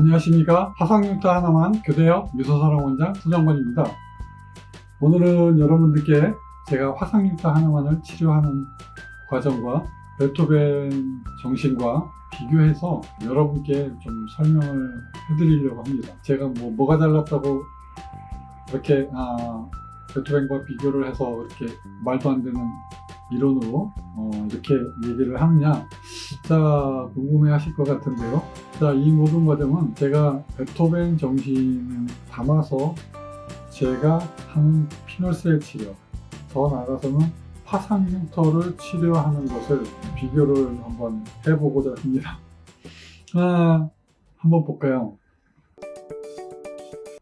안녕하십니까. 화상흉터 하나만 교대역 유서사랑원장 소장관입니다. 오늘은 여러분들께 제가 화상흉터 하나만을 치료하는 과정과 베토벤 정신과 비교해서 여러분께 좀 설명을 해드리려고 합니다. 제가 뭐가 달랐다고 이렇게 베토벤과 비교를 해서 이렇게 말도 안 되는 이론으로 이렇게 얘기를 하느냐, 자, 궁금해 하실 것 같은데요. 자, 이 모든 과정은 제가 베토벤 정신을 담아서 제가 하는 피놀셀 치료, 더 나아가서는 화상흉터를 치료하는 것을 비교를 한번 해보고자 합니다. 한번 볼까요?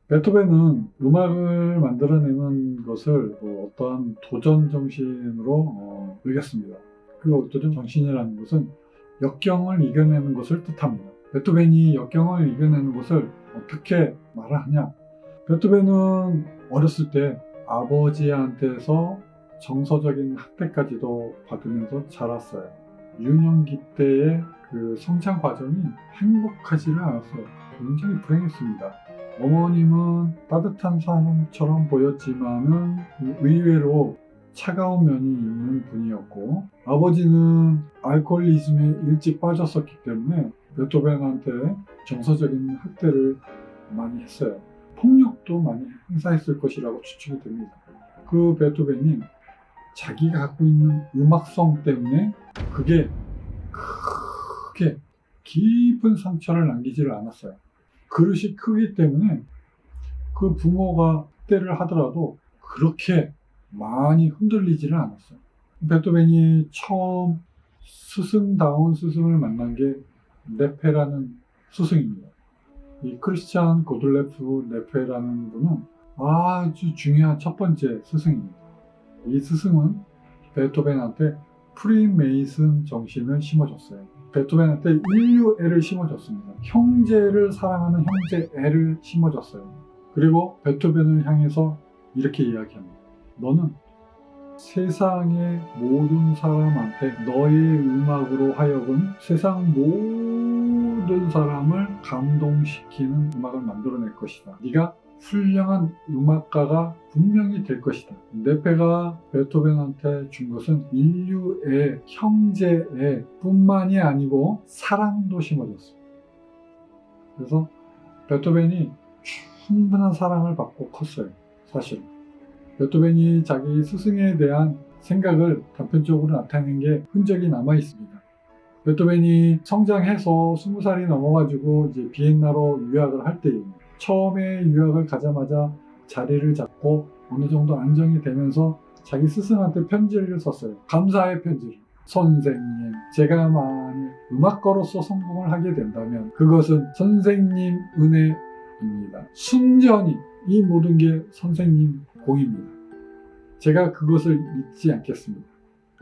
베토벤은 음악을 만들어내는 것을 어떠한 도전 정신으로 여겼습니다. 그 도전 정신이라는 것은 역경을 이겨내는 것을 뜻합니다. 베토벤이 역경을 이겨내는 것을 어떻게 말하냐? 베토벤은 어렸을 때 아버지한테서 정서적인 학대까지도 받으면서 자랐어요. 유년기 때의 그 성장 과정이 행복하지를 않았어요. 굉장히 불행했습니다. 어머님은 따뜻한 사람처럼 보였지만은 의외로 차가운 면이 있는 분이었고, 아버지는 알코올리즘에 일찍 빠졌었기 때문에 베토벤한테 정서적인 학대를 많이 했어요. 폭력도 많이 행사했을 것이라고 추측이 됩니다. 그 베토벤이 자기가 갖고 있는 음악성 때문에 그게 크게 깊은 상처를 남기지를 않았어요. 그릇이 크기 때문에 그 부모가 학대를 하더라도 그렇게 많이 흔들리지를 않았어요. 베토벤이 처음 스승다운 스승을 만난 게 네페라는 스승입니다. 이 크리스찬 고들레프 네페라는 분은 아주 중요한 첫 번째 스승입니다. 이 스승은 베토벤한테 프리메이슨 정신을 심어줬어요. 베토벤한테 인류애를 심어줬습니다. 형제를 사랑하는 형제애를 심어줬어요. 그리고 베토벤을 향해서 이렇게 이야기합니다. 너는 세상의 모든 사람한테 너의 음악으로 하여금 세상 모든 사람을 감동시키는 음악을 만들어낼 것이다. 네가 훌륭한 음악가가 분명히 될 것이다. 네페가 베토벤한테 준 것은 인류의 형제의 뿐만이 아니고 사랑도 심어줬습니다. 그래서 베토벤이 충분한 사랑을 받고 컸어요. 사실 베토벤이 자기 스승에 대한 생각을 단편적으로 나타낸 게 흔적이 남아 있습니다. 베토벤이 성장해서 20살이 넘어가지고 이제 비엔나로 유학을 할 때입니다. 처음에 유학을 가자마자 자리를 잡고 어느 정도 안정이 되면서 자기 스승한테 편지를 썼어요. 감사의 편지를. 선생님, 제가 만약 음악가로서 성공을 하게 된다면 그것은 선생님 은혜입니다. 순전히 이 모든 게 선생님 공입니다. 제가 그것을 잊지 않겠습니다.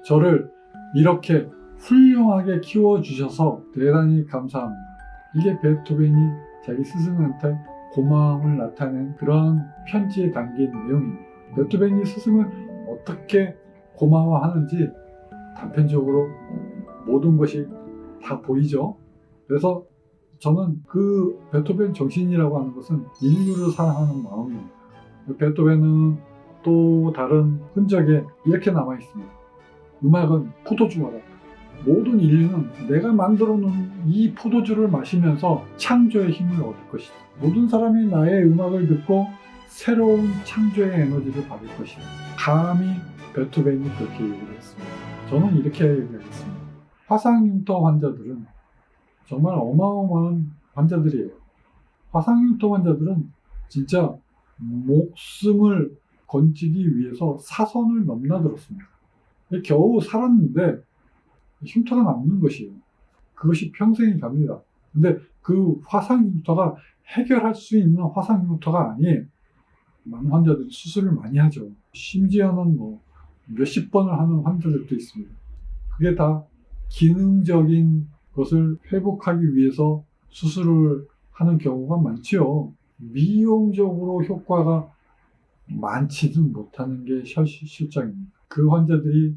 저를 이렇게 훌륭하게 키워주셔서 대단히 감사합니다. 이게 베토벤이 자기 스승한테 고마움을 나타낸 그런 편지에 담긴 내용입니다. 베토벤이 스승을 어떻게 고마워하는지 단편적으로 모든 것이 다 보이죠. 그래서 저는 그 베토벤 정신이라고 하는 것은 인류를 사랑하는 마음입니다. 베토벤은 또 다른 흔적에 이렇게 남아 있습니다. 음악은 포도주와 같다. 모든 인류는 내가 만들어 놓은 이 포도주를 마시면서 창조의 힘을 얻을 것이다. 모든 사람이 나의 음악을 듣고 새로운 창조의 에너지를 받을 것이다. 감히 베토벤이 그렇게 얘기를 했습니다. 저는 이렇게 얘기하겠습니다. 화상흉터 환자들은 정말 어마어마한 환자들이에요. 화상흉터 환자들은 진짜 목숨을 건지기 위해서 사선을 넘나들었습니다. 겨우 살았는데 흉터가 남는 것이에요. 그것이 평생이 갑니다. 근데 그 화상흉터가 해결할 수 있는 화상흉터가 아니에요. 많은 환자들이 수술을 많이 하죠. 심지어는 몇십 번을 하는 환자들도 있습니다. 그게 다 기능적인 것을 회복하기 위해서 수술을 하는 경우가 많지요. 미용적으로 효과가 많지는 못하는 게 실정입니다. 그 환자들이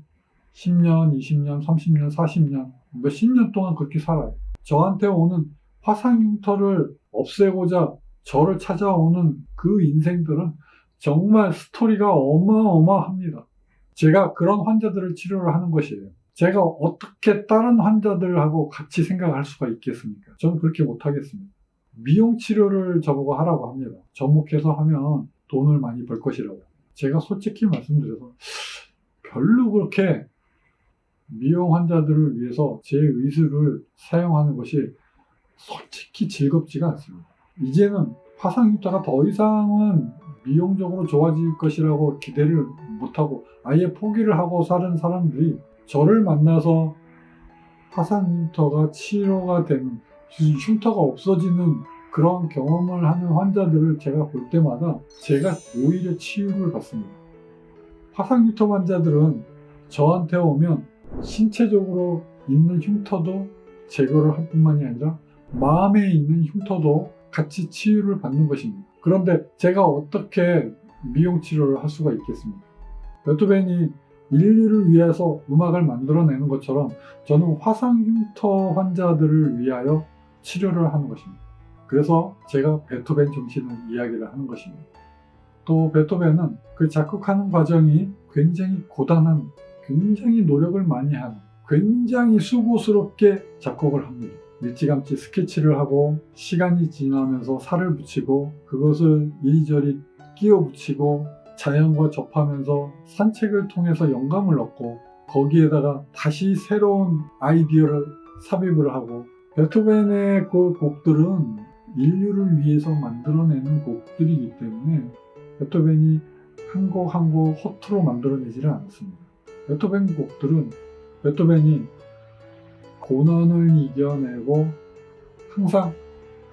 10년, 20년, 30년, 40년, 몇십 년 동안 그렇게 살아요. 저한테 오는 화상흉터를 없애고자 저를 찾아오는 그 인생들은 정말 스토리가 어마어마합니다. 제가 그런 환자들을 치료를 하는 것이에요. 제가 어떻게 다른 환자들하고 같이 생각할 수가 있겠습니까? 저는 그렇게 못하겠습니다. 미용 치료를 저보고 하라고 합니다. 접목해서 하면 돈을 많이 벌 것이라고. 제가 솔직히 말씀드려서 별로 그렇게 미용 환자들을 위해서 제 의술을 사용하는 것이 솔직히 즐겁지가 않습니다. 이제는 화상 흉터가 더 이상은 미용적으로 좋아질 것이라고 기대를 못하고 아예 포기를 하고 사는 사람들이 저를 만나서 화상 흉터가 치료가 되는, 흉터가 없어지는 그런 경험을 하는 환자들을 제가 볼 때마다 제가 오히려 치유를 받습니다. 화상 흉터 환자들은 저한테 오면 신체적으로 있는 흉터도 제거를 할 뿐만이 아니라 마음에 있는 흉터도 같이 치유를 받는 것입니다. 그런데 제가 어떻게 미용 치료를 할 수가 있겠습니까? 베토벤이 인류를 위해서 음악을 만들어내는 것처럼 저는 화상 흉터 환자들을 위하여 치료를 하는 것입니다. 그래서 제가 베토벤 정신을 이야기를 하는 것입니다. 또 베토벤은 그 작곡하는 과정이 굉장히 고단한, 굉장히 노력을 많이 하는, 굉장히 수고스럽게 작곡을 합니다. 일찌감치 스케치를 하고 시간이 지나면서 살을 붙이고 그것을 이리저리 끼워 붙이고 자연과 접하면서 산책을 통해서 영감을 얻고 거기에다가 다시 새로운 아이디어를 삽입을 하고, 베토벤의 그 곡들은 인류를 위해서 만들어내는 곡들이기 때문에 베토벤이 한 곡 한 곡 허투루 만들어내지를 않았습니다. 베토벤 곡들은 베토벤이 고난을 이겨내고 항상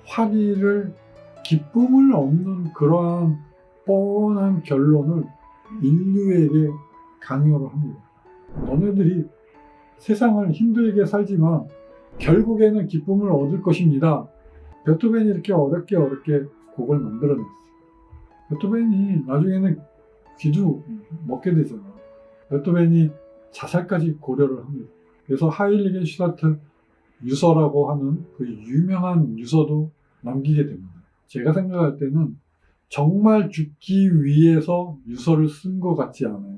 화기를, 기쁨을 얻는 그러한 뻔한 결론을 인류에게 강요를 합니다. 너네들이 세상을 힘들게 살지만 결국에는 기쁨을 얻을 것입니다. 베토벤이 이렇게 어렵게 곡을 만들어냈어요. 베토벤이 나중에는 귀도 먹게 되잖아요. 베토벤이 자살까지 고려를 합니다. 그래서 하일리겐 슈타트 유서라고 하는 그 유명한 유서도 남기게 됩니다. 제가 생각할 때는 정말 죽기 위해서 유서를 쓴 것 같지 않아요.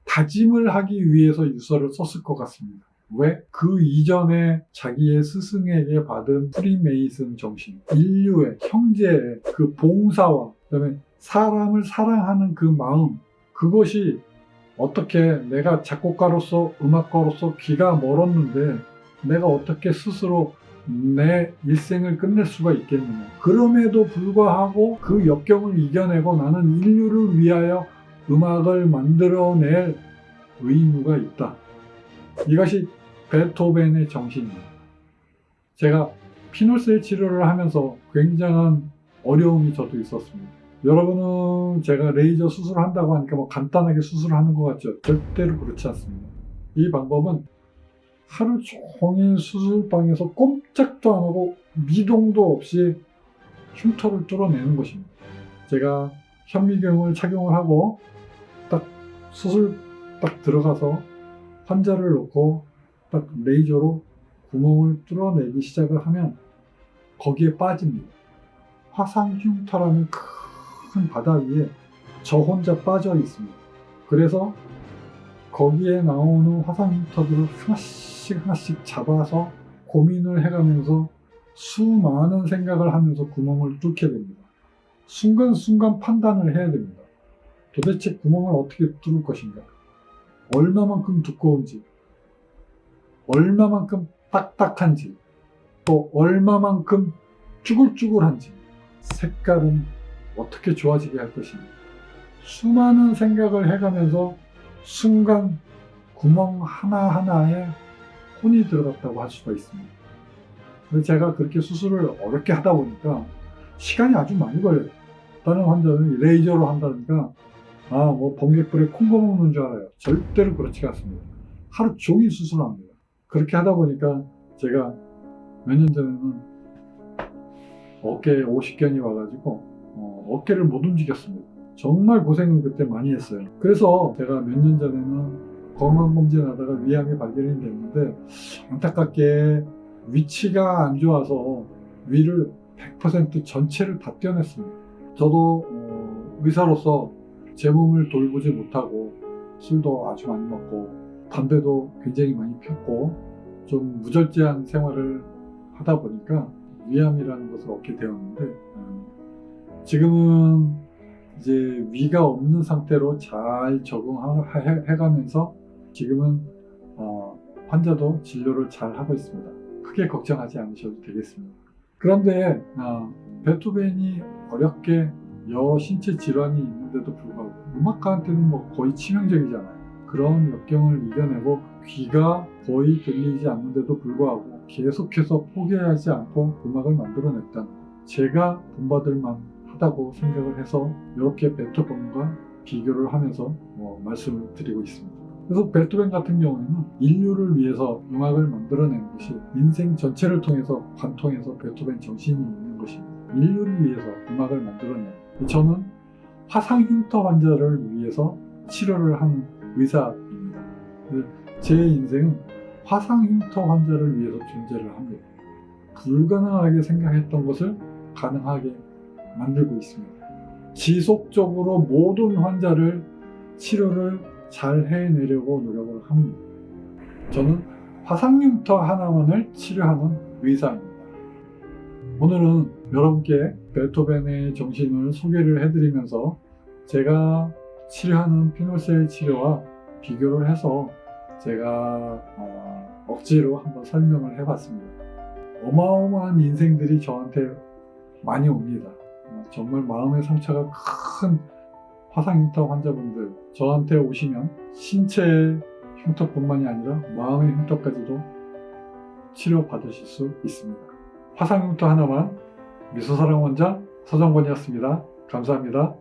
다짐을 하기 위해서 유서를 썼을 것 같습니다. 왜? 그 이전에 자기의 스승에게 받은 프리메이슨 정신, 인류의, 형제의 그 봉사와 그다음에 사람을 사랑하는 그 마음, 그것이 어떻게 내가 작곡가로서, 음악가로서 귀가 멀었는데 내가 어떻게 스스로 내 일생을 끝낼 수가 있겠느냐. 그럼에도 불구하고 그 역경을 이겨내고 나는 인류를 위하여 음악을 만들어낼 의무가 있다. 이것이 베토벤의 정신입니다. 제가 피놀셀 치료를 하면서 굉장한 어려움이 저도 있었습니다. 여러분은 제가 레이저 수술을 한다고 하니까 뭐 간단하게 수술을 하는 것 같죠? 절대로 그렇지 않습니다. 이 방법은 하루 종일 수술방에서 꼼짝도 안 하고 미동도 없이 흉터를 뚫어내는 것입니다. 제가 현미경을 착용을 하고 딱 수술 딱 들어가서 환자를 놓고 딱 레이저로 구멍을 뚫어내기 시작을 하면 거기에 빠집니다. 화상 흉터라는 큰 바다 위에 저 혼자 빠져 있습니다. 그래서 거기에 나오는 화상 흉터들을 하나씩 잡아서 고민을 해가면서 수많은 생각을 하면서 구멍을 뚫게 됩니다. 순간순간 판단을 해야 됩니다. 도대체 구멍을 어떻게 뚫을 것인가? 얼마만큼 두꺼운지, 얼마만큼 딱딱한지, 또 얼마만큼 쭈글쭈글한지, 색깔은 어떻게 좋아지게 할 것인가. 수많은 생각을 해가면서 순간 구멍 하나하나에 혼이 들어갔다고 할 수가 있습니다. 그래서 제가 그렇게 수술을 어렵게 하다 보니까 시간이 아주 많이 걸려요. 다른 환자는 레이저로 한다니까 뭐 번개불에 콩고 먹는 줄 알아요. 절대로 그렇지 않습니다. 하루 종일 수술합니다. 그렇게 하다 보니까 제가 몇 년 전에는 어깨에 오십견이 와가지고 어깨를 못 움직였습니다. 정말 고생을 그때 많이 했어요. 그래서 제가 몇 년 전에는 건강검진을 하다가 위암이 발견이 됐는데 안타깝게 위치가 안 좋아서 위를 100% 전체를 다 떼어냈습니다. 저도 의사로서 제 몸을 돌보지 못하고 술도 아주 많이 먹고 담배도 굉장히 많이 폈고 좀 무절제한 생활을 하다 보니까 위암이라는 것을 얻게 되었는데 지금은 이제 위가 없는 상태로 잘 적응해가면서 지금은 환자도 진료를 잘 하고 있습니다. 크게 걱정하지 않으셔도 되겠습니다. 그런데 베토벤이 어렵게 여러 신체 질환이 있는데도 불구하고 음악가한테는 뭐 거의 치명적이잖아요. 그런 역경을 이겨내고 귀가 거의 들리지 않는데도 불구하고 계속해서 포기하지 않고 음악을 만들어냈다는 제가 본받을 만하다고 생각을 해서 이렇게 베토벤과 비교를 하면서 말씀을 드리고 있습니다. 그래서 베토벤 같은 경우에는 인류를 위해서 음악을 만들어낸 것이 인생 전체를 통해서 관통해서 베토벤 정신이 있는 것입니다. 인류를 위해서 음악을 만들어낸 저는 화상 흉터 환자를 위해서 치료를 하는 의사입니다. 제 인생은 화상 흉터 환자를 위해서 존재를 합니다. 불가능하게 생각했던 것을 가능하게 만들고 있습니다. 지속적으로 모든 환자를 치료를 잘 해내려고 노력을 합니다. 저는 화상 흉터 하나만을 치료하는 의사입니다. 오늘은 여러분께 베토벤의 정신을 소개를 해드리면서 제가 치료하는 피놀셀 치료와 비교를 해서 제가 억지로 한번 설명을 해봤습니다. 어마어마한 인생들이 저한테 많이 옵니다. 정말 마음의 상처가 큰 화상 흉터 환자분들 저한테 오시면 신체 흉터뿐만이 아니라 마음의 흉터까지도 치료받으실 수 있습니다. 화상 흉터 하나만 미소사랑 원장 서정권이었습니다. 감사합니다.